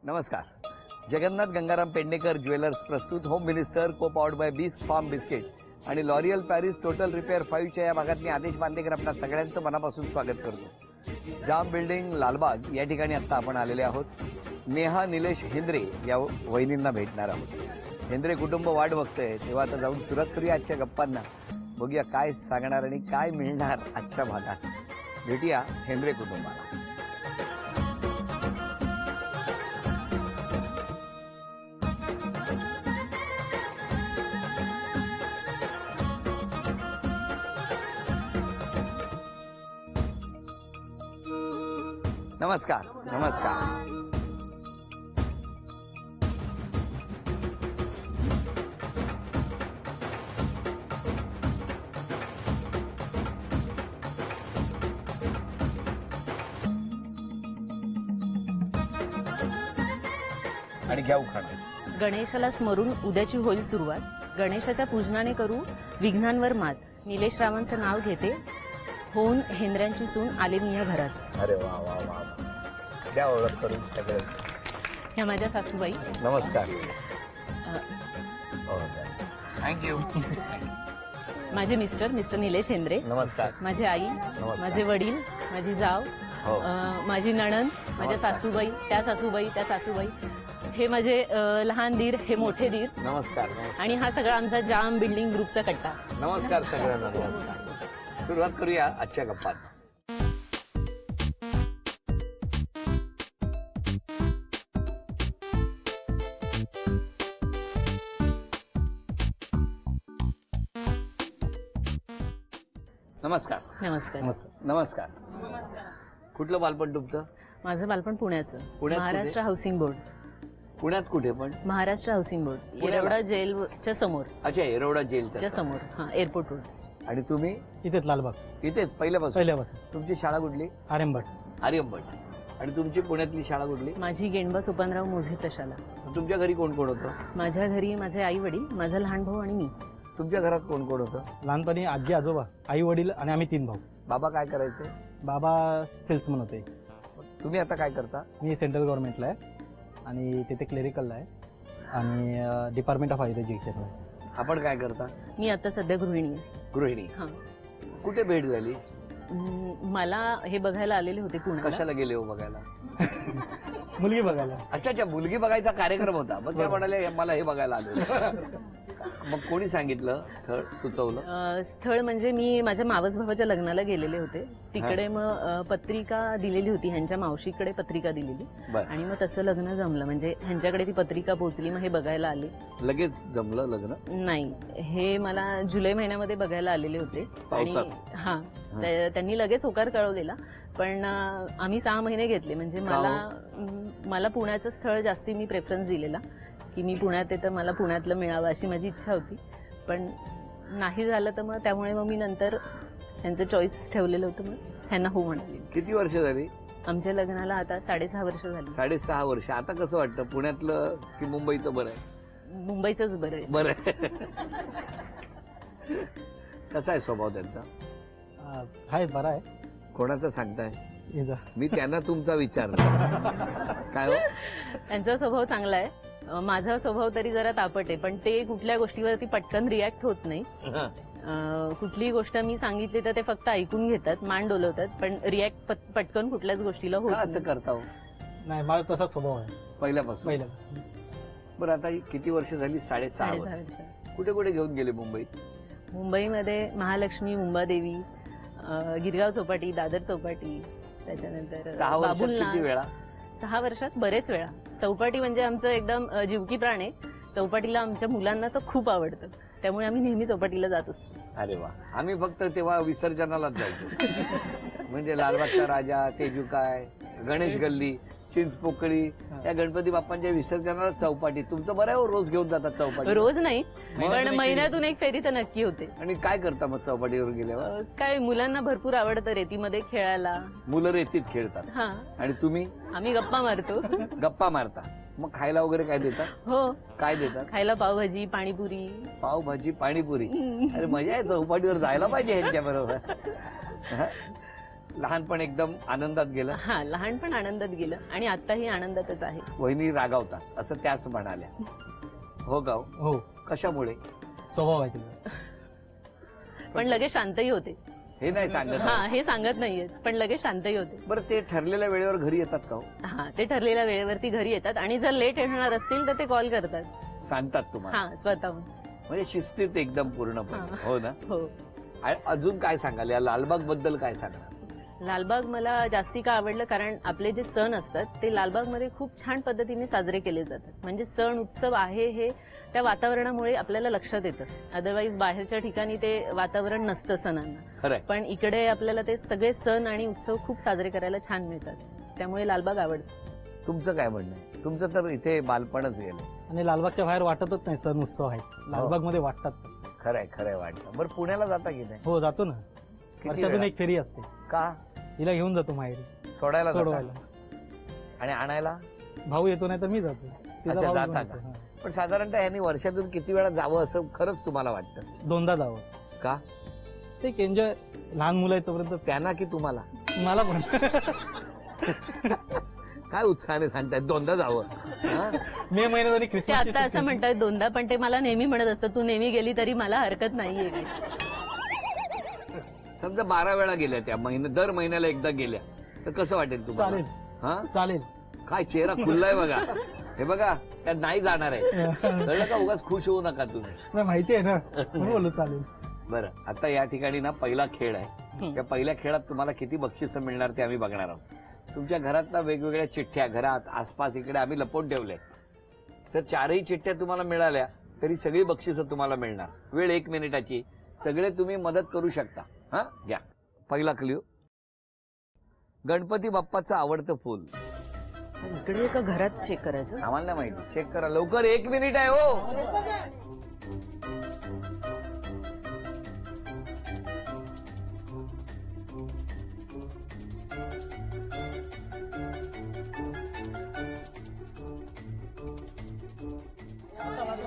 नमस्कार. जगन्नाथ गंगाराम पेडणेकर ज्वेलर्स प्रस्तुत home minister co powered by Bisk Farm biscuit आणि लॉरियल पॅरिस टोटल रिपेअर 5च्या या भागात मी आदेश बांदेकर आपल्या सगळ्यांचं मनापासून स्वागत करतो. जाम बिल्डिंग लालबाग या ठिकाणी आता आपण आलेले आहोत. नेहा निलेश हेंद्रे या वहिनींना भेटणार आहोत. हेंद्रे कुटुंब वाट बघतंय तेव्हा आता जाऊन सुरुवात करूया आजच्या गप्पांना. बघूया काय सांगणार आणि काय मिळणार आजच्या भागात. भेटूया हेंद्रे कुटुंबाला. नमस्कार. नमस्कार. आणि घ्या उखाणा. गणेशाला स्मरून उद्याची होईल सुरुवात. गणेशाच्या पूजनाने करू विघ्नांवर मात. निलेश रावांचं नाव घेते होऊन हेंद्र्यांची सून आले मी या घरात. अरे वा वा वा. द्या ओळख करून सगळे. ह्या माझ्या सासूबाई. नमस्कार. थँक्यू. माझे मिस्टर निलेश हेंद्रे. नमस्कार. माझी आई, माझे वडील, माझी जाव, माझी नणंद, माझ्या सासूबाई, त्या सासूबाई, हे माझे लहान दीर, हे मोठे दीर. नमस्कार. आणि हा सगळा आमचा जाम बिल्डिंग ग्रुपचा कट्टा. नमस्कार सगळ्यांना. नमस्कार. सुरुवात करूया आजच्या गप्पात. नमस्कार. नमस्कार. नमस्कार. कुठलं बालपण तुमचं? माझं बालपण पुण्याचं. पुण्यात महाराष्ट्र हाऊसिंग बोर्ड. पुण्यात कुठे पण? महाराष्ट्र हाऊसिंग बोर्ड, येरवडा जेलच्या समोर. अच्छा, येरवडा जेलच्या समोर. हा, एअरपोर्ट रोड. आणि तुम्ही? इथेच लालबाग. इथेच पहिल्यापासून? तुमची शाळा कुठली? आर्यभट. आणि तुमची पुण्यातली शाळा कुठली? माझी गेंडबा सुपनराव मोझे प्रशाला. तुमच्या घरी कोण कोण होतं? माझ्या घरी माझे आई वडील, माझा लहान भाऊ आणि मी. तुमच्या घरात कोण कोण होतं? लहानपणी आजी आजोबा, आई वडील आणि आम्ही 3 भाऊ. बाबा काय करायचे? बाबा सेल्समन होते. तुम्ही आता काय करता? मी सेंट्रल गव्हर्नमेंटला आहे आणि तिथे क्लेरिकलला आहे आणि डिपार्टमेंट ऑफ हायर एज्युकेशन आहे. आपण काय करता? मी आता सध्या गृहिणी आहे. गृहिणी. हा. कुठे भेट झाली? मला हे बघायला आलेले होते पुण्याला. कशाला गेले हो बघायला? मुलगी बघायला. अच्छा, मुलगी बघायचा कार्यक्रम होता. मग त्या म्हणाले मला हे बघायला आले. मग कोणी सांगितलं? स्थळ सुचवलं? स्थळ म्हणजे मी माझ्या मावस भावाच्या लग्नाला गेलेले होते. तिकडे मग पत्रिका दिलेली होती, ह्यांच्या मावशीकडे पत्रिका दिलेली. आणि मग तसं लग्न जमलं. म्हणजे ह्यांच्याकडे ती पत्रिका पोहोचली, मग हे बघायला आले. लगेच जमलं लग्न? नाही, हे मला जुलै महिन्यामध्ये बघायला आलेले होते. आणि हा, त्यांनी लगेच होकार कळवलेला. पण आम्ही 6 महिने घेतले. म्हणजे मला पुण्याचं स्थळ जास्ती मी प्रेफरन्स दिलेला की मी पुण्यात आहे तर मला पुण्यातलं मिळावं अशी माझी इच्छा होती. पण नाही झालं तर मग त्यामुळे मग मी नंतर ह्यांचं चॉईस ठेवलेलं होतं. मग ह्यांना हो म्हणाले. किती वर्ष झाली आमच्या लग्नाला? आता 6.5 वर्ष झाली. 6.5 वर्ष. आता कसं वाटतं, पुण्यातलं की मुंबईचं बरं आहे? मुंबईचंच बरं आहे. बरं आहे. कसा आहे स्वभाव त्यांचा? हाय, बरा आहे. कोणाचा सांगताय? मी त्यांना तुमचा विचारला. काय हो? त्यांचा स्वभाव चांगला आहे. माझा स्वभाव तरी जरा तापट आहे. पण ते कुठल्या गोष्टीवरती पटकन रिॲक्ट होत नाही. कुठलीही गोष्ट मी सांगितली तर ते फक्त ऐकून घेतात, मान डोलवतात, पण रिॲक्ट पटकन कुठल्याच गोष्टीला होत असं करता हो? नाही, मला तसा स्वभाव आहे पहिल्यापासून. बरं, आता किती वर्ष झाली? 6.5 वर्ष. कुठे कुठे घेऊन गेले मुंबईत? मुंबईमध्ये महालक्ष्मी, मुंबादेवी, गिरगाव चौपाटी, दादर चौपाटी, त्याच्यानंतर 6 वर्षात किती वेळा? 6 वर्षात बरेच वेळा. चौपाटी म्हणजे आमचं एकदम जीवकी प्राण आहे. चौपाटीला आमच्या मुलांना तर खूप आवडतं, त्यामुळे आम्ही नेहमी चौपाटीला जात असतो. अरे वा. आम्ही फक्त तेव्हा विसर्जनालाच जायचो. म्हणजे लालबागचा राजा, तेजुकाय, गणेश गल्ली, चिंचपोकळी, या गणपती बाप्पांच्या विसर्जनाला चौपाटी. तुमचं बरं आहे, रोज घेऊन जातात चौपाटी? रोज नाही, पण महिन्यातून एक फेरी तर नक्की होते. आणि काय करता मग चौपाटीवर गेल्यावर? काय, मुलांना भरपूर आवडतं रेतीमध्ये खेळायला. मुलं रेतीत खेळतात. हा. आणि तुम्ही? आम्ही गप्पा मारतो. गप्पा मारता. मग खायला वगैरे काय देतात? हो. काय देतात? खायला पावभाजी, पाणीपुरी. पावभाजी, पाणीपुरी. अरे मजा आहे, चौपाटीवर जायला पाहिजे ह्यांच्या बरोबर. लहानपण एकदम आनंदात गेलं. हा, लहानपण आनंदात गेलं आणि आताही आनंदातच आहे. वहिनी रागावतात असं त्याच म्हणाल्या. हो का हो? हो, कशामुळे? स्वभाव आहे तिचा. पण लगेच शांतही होते. हे नाही सांगत. हा, हे सांगत नाहीयेत, पण लगेच शांतही होते. बरं, ते ठरलेल्या वेळेवर घरी येतात का हो? हा, ते ठरलेल्या वेळेवरती घरी येतात आणि जर लेट येणार असतील तर ते कॉल करतात. सांगतात तुम्हाला? हा, स्वतःहून. म्हणजे शिस्तीत एकदम पूर्णपणे. हा. हो ना? हो. आणि अजून काय सांगाल या लालबाग बद्दल? काय सांगणार? लालबाग मला जास्ती का आवडलं कारण आपले जे सण असतात ते लालबागमध्ये खूप छान पद्धतीने साजरे केले जातात. म्हणजे सण उत्सव आहे हे त्या वातावरणामुळे आपल्याला लक्षात येतं. अदरवाईज बाहेरच्या ठिकाणी ते वातावरण नसतं सणांना. खरंय. पण इकडे आपल्याला ते सगळे सण आणि उत्सव खूप साजरे करायला छान मिळतात. त्यामुळे लालबाग आवडतं. तुमचं काय म्हणणं आहे? तुमचं तर इथे बालपणच गेलं. आणि लालबागच्या बाहेर वाटतच नाही सण उत्सव आहे, लालबाग मध्ये वाटतात. खरंय खरंय वाटतं. बरं, पुण्याला जाता की नाही? हो, जातो ना. वर्षातून वेळा? एक फेरी असते. का? हिला घेऊन जातो माहेरी सोडायला जाता? सोडवायला. आणि आणायला? भाऊ येतो नाही तर मी जातो. तिचा अच्छा, भाऊ जाता घेऊन का? येतो. हा. पण साधारणतः ह्यांनी वर्षातून किती वेळा जावं असं खरंच तुम्हाला वाटतं? दोनदा जावं. का? ते एन्जॉय, लहान मुलं आहेत तोपर्यंत. त्यांना की तुम्हाला? मला पण. काय उत्साहाने सांगतायत दोनदा जावं? हा? मे महिन्यात आणि ते क्रिसमस आता असं म्हणतात दोनदा, पण ते मला नेहमी म्हणत असतं तू नेहमी गेली तरी मला हरकत नाहीये. समजा 12 वेळा गेल्या त्या दर महिन्याला एकदा गेल्या तर कसं वाटेल तुम्हाला? चालेल. हा? चालेल. काय चेहरा खुल्लाय बघा. हे बघा, त्यात नाही जाणार आहे. कळलं का? उगाच खुश होऊ नका तुम्ही. नाही, माहिती आहे ना, म्हणून बोललो चालेल. बरं, आता या ठिकाणी ना पहिला खेळ आहे. त्या पहिल्या खेळात तुम्हाला किती बक्षिसं मिळणार ते आम्ही बघणार आहोत. तुमच्या घरात ना वेगवेगळ्या चिठ्ठ्या घरात आसपास इकडे आम्ही लपवून ठेवल्या. जर 4ही चिठ्ठ्या तुम्हाला मिळाल्या तरी सगळी बक्षिसं तुम्हाला मिळणार. वेळ 1 मिनिटाची. सगळे तुम्ही मदत करू शकता. हा, घ्या. पहिला क्ल्यू, गणपती बाप्पाचं आवडतं फुल. इकडे का घरात चेक करायचं? आम्हाला नाही माहिती. चेक करा लवकर, 1 मिनिट आहे हो.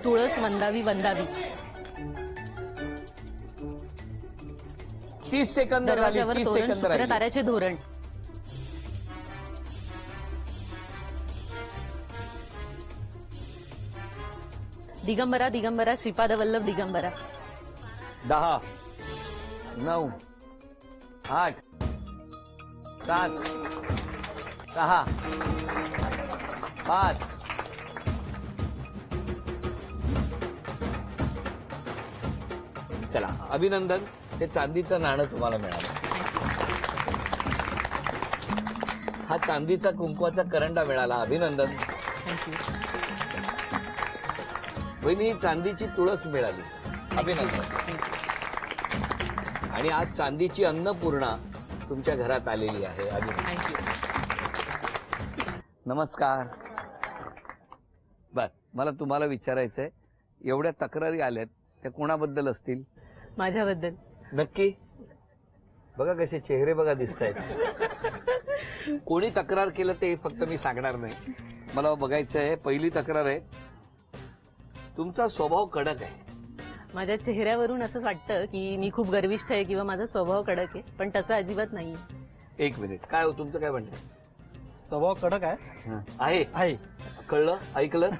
तुळस वंदावी वंदावी. 30 सेकंद झाली. दरवाजावर 30 तोरण, सेकंद शुभ्र राहिली. ताऱ्याचे धोरण. दिगंबरा दिगंबरा श्रीपाद वल्लभ दिगंबरा. 10 9 8 7 6 5 चला, अभिनंदन. हे चांदीचं नाणं तुम्हाला मिळालं. हा चांदीचा कुंकवाचा करंडा मिळाला. अभिनंदन. थँक्यू. वहिनी, चांदीची तुळस मिळाली. अभिनंदन. आणि आज चांदीची अन्नपूर्णा तुमच्या घरात आलेली आहे. अभिनंदन. थँक्यू. नमस्कार. बर, मला तुम्हाला विचारायचंय, एवढ्या तक्रारी आल्यात त्या कोणाबद्दल असतील? माझ्याबद्दल. नक्की? बघा कसे चेहरे बघा दिसत आहेत. कोणी तक्रार केलं ते फक्त मी सांगणार नाही. मला बघायचंय. पहिली तक्रार आहे, तुमचा स्वभाव कडक आहे. माझ्या चेहऱ्यावरून असं वाटतं की मी खूप गर्विष्ठ आहे किंवा माझा स्वभाव कडक आहे, पण तसं अजिबात नाहीये. 1 मिनिट. काय हो तुमचं काय म्हणणं स्वभाव कडक आहे. आहे? आहे. कळलं? ऐकलं?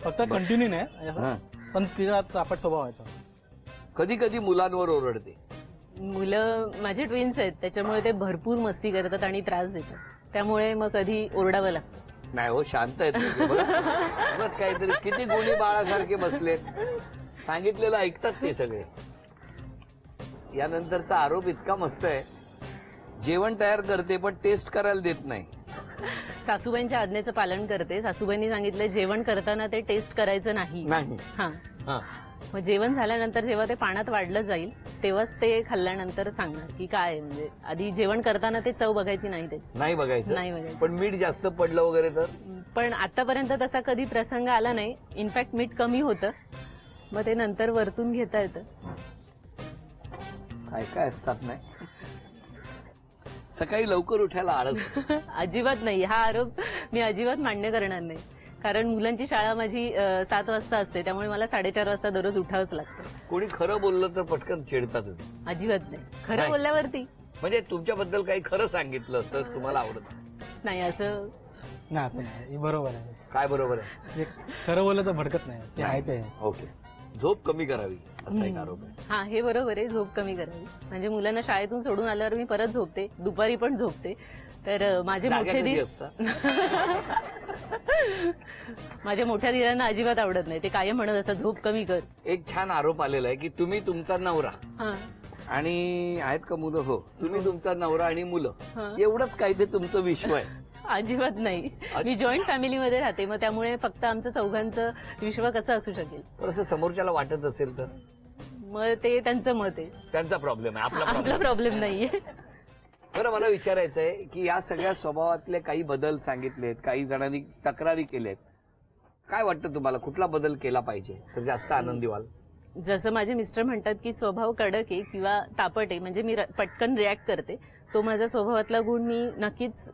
फक्त कंटिन्यू नाही हा. पण तिचा चापट स्वभाव आहे तो. कधी कधी मुलांवर ओरडते. मुलं माझे ट्विन्स आहेत, त्याच्यामुळे ते भरपूर मस्ती करतात आणि त्रास देतात. त्यामुळे मग कधी ओरडावं लागतं. नाही हो, शांत आहेत ते. उगाच काहीतरी किती गुणी बाळासारखे बसलेत. सांगितलेलं ऐकतात ते सगळे. यानंतरचा आरोप इतका मस्त आहे, जेवण तयार करते पण टेस्ट करायला देत नाही. सासूबाईंच्या आज्ञेचं पालन करते. सासूबाईंनी सांगितलं जेवण करताना ते टेस्ट करायचं नाही. नाही. हा, हा. मग जेवण झाल्यानंतर जेव्हा ते पाण्यात वाढलं जाईल तेव्हाच ते खाल्ल्यानंतर सांगणार की काय आहे. म्हणजे आधी जेवण करताना ते चव बघायची नाही त्याची. नाही बघायचं. नाही बघायचं. पण मीठ जास्त पडलं वगैरे तर? पण आतापर्यंत तसा कधी प्रसंग आला नाही. इनफॅक्ट मीठ कमी होतं, मग ते नंतर वरतून घेता येतं. काय काय असतात नाही. सकाळी लवकर उठायला आळस. अजिबात नाही. हा आरोप मी अजिबात मान्य करणार नाही. कारण मुलांची शाळा माझी 7 वाजता असते, त्यामुळे मला 4:30 वाजता दररोज उठावंच लागतं. कोणी खरं बोललं तर पटकन चिडतात. अजिबात नाही. खरं नाही. बोलल्यावरती म्हणजे तुमच्याबद्दल काही खरं सांगितलं तर तुम्हाला आवडत नाही असं नाही असं नाही, हे बरोबर आहे. काय बरोबर आहे? जे खरं बोललं तर भडकत नाही, ते आहे ते आहे. ओके. झोप कमी करावी असा एक आरोप आहे. हा हे बरोबर आहे, झोप कमी करावी. म्हणजे मुलांना शाळेतून सोडून आल्यावर मी परत झोपते, दुपारी पण झोपते. तर माझे जाग्या मोठे कधी धीर असता? माझ्या मोठ्या धीरांना अजिबात आवडत नाही, ते कायम म्हणत असतात झोप कमी कर. एक छान आरोप आलेला आहे की तुम्ही तुमचा नवरा हा आणि आहेत का मुलं? हो, तुम्ही तुमचा नवरा आणि मुलं हा. एवढंच काय ते तुमचं विश्व आहे. अजिबात नाही. मी जॉईंट फॅमिलीमध्ये राहते, मग त्यामुळे फक्त आमचं चौघांचं विश्व कसं असू शकेल. पण असं समोरच्याला वाटत असेल तर मग ते त्यांचं मत आहे, त्यांचा प्रॉब्लेम आहे, आपला आपला प्रॉब्लेम. प्रॉब्लेम नाहीये. बरं, मला विचारायचं आहे की या सगळ्या स्वभावातले काही बदल सांगितलेत, काही जणांनी तक्रारी केल्यात. काय वाटतं तुम्हाला, कुठला बदल केला पाहिजे तर जास्त आनंदी व्हाल? जसं माझे मिस्टर म्हणतात की स्वभाव कडक आहे किंवा तापट आहे, म्हणजे मी पटकन रिॲक्ट करते, तो माझा स्वभावातला गुण मी नक्कीच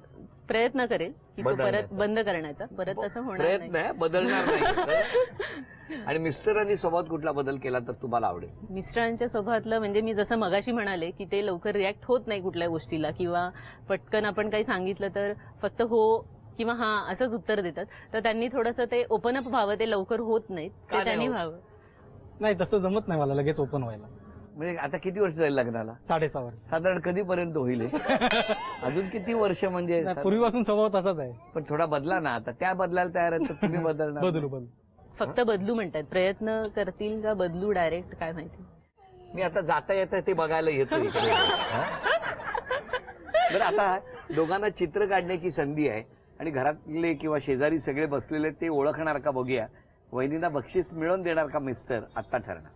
प्रयत्न करेल की तो परत बदलण्याचा. बंद करण्याचा. परत तसं होणार प्रयत्न नाही. आहे, बदलणार नाही. आणि मिस्टरांनी स्वभावात कुठला बदल केला तर तुम्हाला आवडेल? मिस्टरांच्या स्वभावातलं म्हणजे मी जसं मगाशी म्हणाले की ते लवकर रिॲक्ट होत नाही कुठल्या गोष्टीला, किंवा पटकन आपण काही सांगितलं तर फक्त हो किंवा हा असंच उत्तर देतात. तर त्यांनी थोडंसं ते ओपन अप व्हावं, ते लवकर होत नाहीत, का ते नाही त्यांनी होत? व्हावं. नाही, तसं जमत नाही मला लगेच ओपन व्हायला. म्हणजे आता किती वर्ष जाईल लग्नाला? 6.5 वर्ष. साधारण कधीपर्यंत होईल हे? अजून किती वर्ष म्हणजे? नाही, पूर्वीपासून स्वभाव तसाच आहे. पण थोडा बदला ना, आता त्या बदलायला तयार आहेत तर तुम्ही बदलणार? बदलू. फक्त बदलू म्हणतात, प्रयत्न करतील का बदलू डायरेक्ट काय माहिती. मी आता जाता येतं ते बघायला येतो इकडे. हा? बरं, आता दोघांना चित्र काढण्याची संधी आहे आणि घरातले किंवा शेजारी सगळे बसलेले ते ओळखणार का बघूया. वहिनींना बक्षीस मिळवून देणार का मिस्टर, आत्ता ठरणार.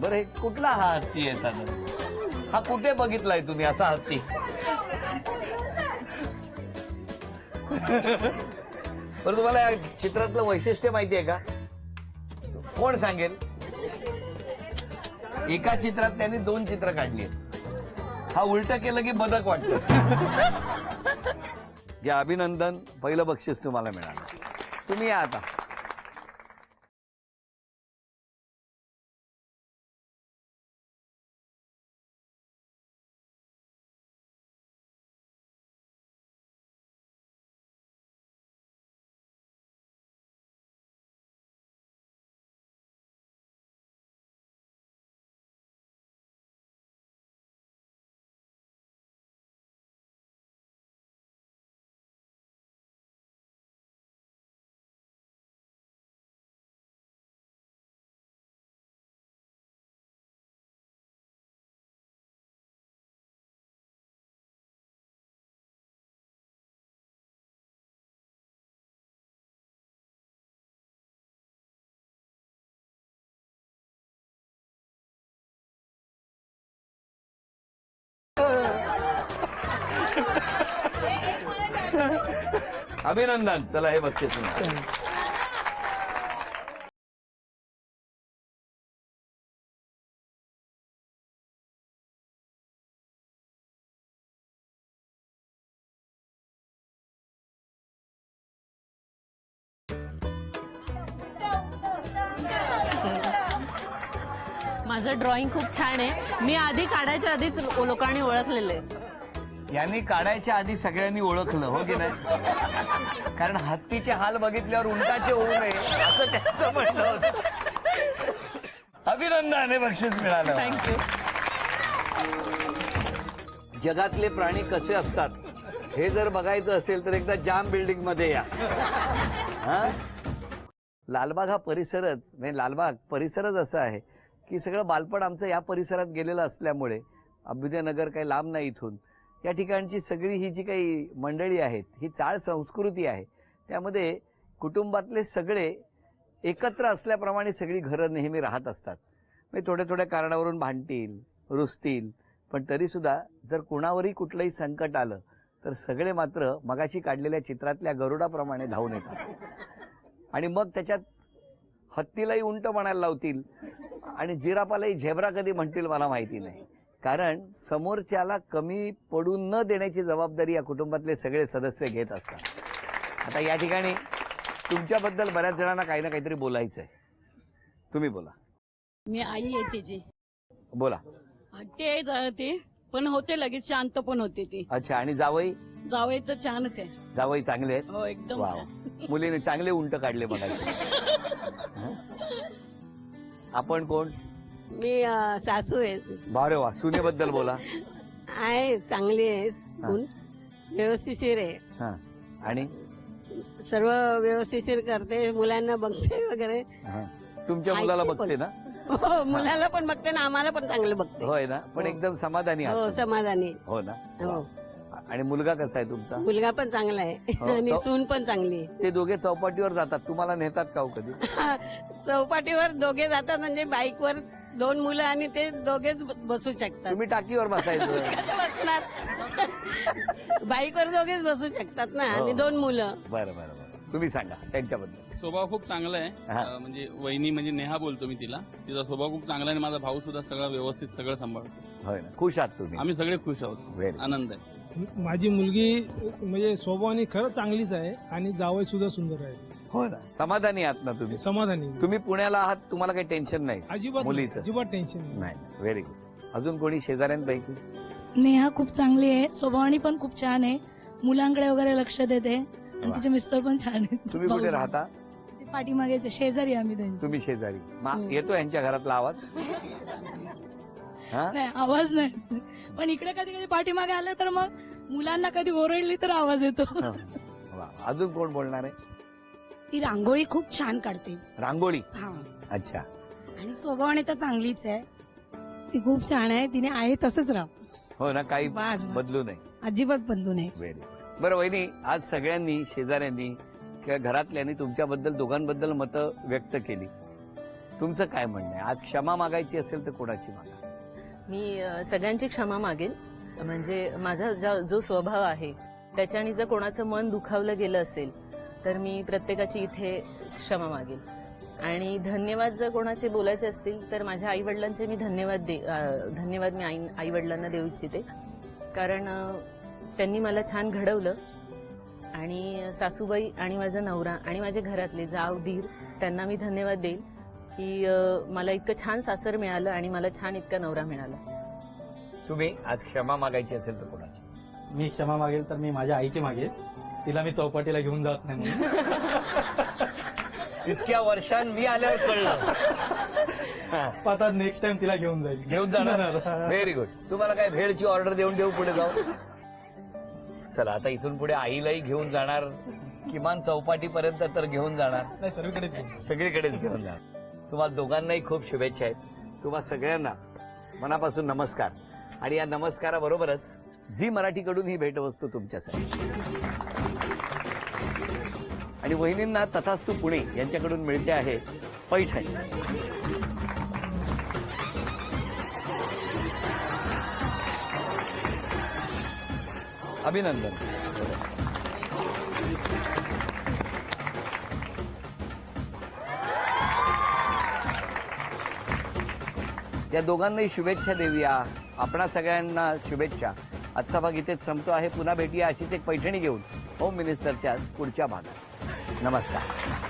बरं, हे कुठला हा हत्ती आहे साधारण? हा कुठे बघितलाय तुम्ही असा हत्ती? बरं, तुम्हाला या चित्रातलं वैशिष्ट्य माहिती आहे का? कोण सांगेल? एका चित्रात त्यांनी 2 चित्र काढली आहेत. हा उलट केलं की बदक वाटतं. या अभिनंदन, पहिलं बक्षीस तुम्हाला मिळालं. तुम्ही या आता. अभिनंदन. चला, हे बक्षीस मिळालं. माझं ड्रॉइंग खूप छान आहे. मी आधी काढायच्या आधीच लोकांनी ओळखलेलं आहे. यांनी काढायच्या आधी सगळ्यांनी ओळखलं, हो की नाही? कारण हत्तीचे हाल बघितल्यावर उंटाचे होऊ नये असं त्यांचं म्हणणं होतं. अभिनंदन, हे बक्षीस मिळालं. थँक्यू. जगातले प्राणी कसे असतात हे जर बघायचं असेल तर एकदा जाम बिल्डिंग मध्ये या. हा? लालबाग हा परिसरच, म्हणजे लालबाग परिसरच असा आहे की सगळं बालपण आमचं या परिसरात गेलेलं असल्यामुळे, अभ्युदयनगर काही लांब नाही इथून, या ठिकाणची सगळी ही जी काही मंडळी आहेत ही चाळ संस्कृती आहे. त्यामध्ये कुटुंबातले सगळे एकत्र असल्याप्रमाणे सगळी घरं नेहमी राहत असतात. म्हणजे थोड्या थोड्या कारणावरून भांडतील, रुसतील, पण तरीसुद्धा जर कुणावरही कुठलंही संकट आलं तर सगळे मात्र मगाशी काढलेल्या चित्रातल्या गरुडाप्रमाणे धावून येतात आणि मग त्याच्यात हत्तीलाही उंट म्हणायला लावतील आणि जिरापालाही झेब्रा कधी म्हणतील मला माहिती नाही, कारण समोरच्याला कमी पडू न देण्याची जबाबदारी या कुटुंबातले सगळे सदस्य घेत असतात. आता या ठिकाणी तुमच्याबद्दल बऱ्याच जणांना काही ना काहीतरी बोलायचं आहे. तुम्ही बोला. मी आई आहे तिची. बोला. हट्टी आहे ती, पण होते लगेच शांत पण होते ती. अच्छा. आणि जावई? जावई तर छानच आहे. जावई चांगले आहेत? हो एकदम वा, छान. मुलीने चांगले उंट काढले बघा. आपण कोण? मी सासू आहे. बारे वा. सुनेबद्दल बोला. आहे चांगली आहे, सून व्यवस्थिशीर आहे, हा. आणि सर्व व्यवस्थिशीर करते, मुलांना बघते वगैरे. हा. तुमच्या मुलाला ऐकते बघते पण. ना? हो, मुलाला पण बघते ना, आम्हाला पण चांगलं बघते. होय ना? पण हो. एकदम समाधानी हो आहात. समाधानी. हो ना? हो. वा. आणि मुलगा कसा आहे तुमचा? मुलगा पण चांगला आहे हो, आणि चौ- सून पण चांगली आहे. ते दोघे चौपाटीवर जातात, तुम्हाला नेतात का हो कधी? चौपाटीवर दोघे जातात, म्हणजे बाईकवर 2 मुलं आणि ते दोघेच बसू शकतात. तुम्ही टाकीवर बसायचं. बसणार. बाईकवर दोघेच बसू शकतात ना, आणि हो. 2 मुलं. बरं बरं बरं. तुम्ही सांगा त्यांच्याबद्दल. स्वभाव खूप चांगला आहे. हा. म्हणजे वहिनी म्हणजे नेहा बोलतो मी तिला. तिचा स्वभाव खूप चांगला आहे आणि माझा भाऊ सुद्धा सगळं व्यवस्थित सगळं सांभाळतो. होय ना? खुश आहात तुम्ही? आम्ही सगळे खुश आहोत. व्हेरी. आनंद आहे. माझी मुलगी म्हणजे स्वभावाने खरंच चांगलीच आहे आणि जावई सुद्धा सुंदर आहे. हो ना? समाधानी आहात ना तुम्ही? समाधानी. तुम्ही पुण्याला आहात, तुम्हाला काही टेन्शन नाही अजिबात मुलीचं? अजिबात टेन्शन नाही. नाही. Very good. अजून कोणी शेजाऱ्यांपैकी? नेहा खूप चांगली आहे, स्वभावाने पण खूप छान आहे, मुलांकडे वगैरे लक्ष देते आणि वा. तिचे मिस्टर पण छान आहेत. तुम्ही कुठे राहता? ते पाठीमागेच आहे, शेजारी आम्ही त्यांची. तुम्ही शेजारी. हो. येतो यांच्या घरातला आवाज? हा? नाही आवाज नाही, पण इकडे कधी कधी पाठीमागे आलं तर मग मुलांना कधी ओरडली तर आवाज येतो. हा. वा. अजून कोण बोलणार आहे? ती रांगोळी खूप छान काढते. रांगोळी? हा, अच्छा. आणि स्वभावाने तर चांगलीच आहे. ती खूप छान आहे, तिने आहे तसंच राह, हो ना? काही बस, बस. बदलू नये. अजिबात बदलू नये. व्हेरी. बरं वहिनी, आज सगळ्यांनी, शेजाऱ्यांनी किंवा घरातल्यांनी तुमच्याबद्दल, दोघांबद्दल मतं व्यक्त केली. तुमचं काय म्हणणं आहे? आज क्षमा मागायची असेल तर कोणाची मागा? मी सगळ्यांची क्षमा मागेल. म्हणजे माझा जो स्वभाव आहे त्याच्याने जर कोणाचं मन दुखावलं गेलं असेल तर मी प्रत्येकाची इथे क्षमा मागेल. आणि धन्यवाद जर कोणाचे बोलायचे असतील तर माझ्या आईवडिलांचे मी धन्यवाद मी आईवडिलांना देऊ इच्छिते. कारण त्यांनी मला छान घडवलं. आणि सासूबाई आणि माझा नवरा आणि माझे घरातले जाव दीर, त्यांना मी धन्यवाद देईल की मला इतकं छान सासर मिळालं आणि मला छान इतका नवरा मिळाला. तुम्ही आज क्षमा मागायची असेल तर कोणाची? मी क्षमा मागेल तर मी माझ्या आईची मागेल. तिला मी चौपाटीला घेऊन जात नाही म्हणून. इतक्या वर्षांनी मी आल्यावर कळलं. आता नेक्स्ट टाइम तिला घेऊन जाईल. घेऊन जाणार. Very good. तुम्हाला काय भेळची ऑर्डर देऊ पुढे जाऊ? चला, आता इथून पुढे आईलाही घेऊन जाणार, किमान चौपाटीपर्यंत तर घेऊन जाणार. नाही, सर्वीकडेच घेऊन. सगळीकडेच घेऊन जाणार. तुम्हाला दोघांनाही खूप शुभेच्छा आहेत. तुम्हा सगळ्यांना मनापासून नमस्कार. आणि या नमस्काराबरोबरच झी मराठीकडून ही भेटवस्तू तुमच्यासाठी. आणि वहिनींना तथास्तु पुणे यांच्याकडून मिळते आहे पैठणी. अभिनंदन. या दोघांनाही शुभेच्छा देऊया. आपणा सगळ्यांना शुभेच्छा. आजचा भाग इथेच संपतो आहे. पुन्हा भेटूया अशीच एक पैठणी घेऊन होम मिनिस्टरच्या पुढच्या भागात. नमस्कार.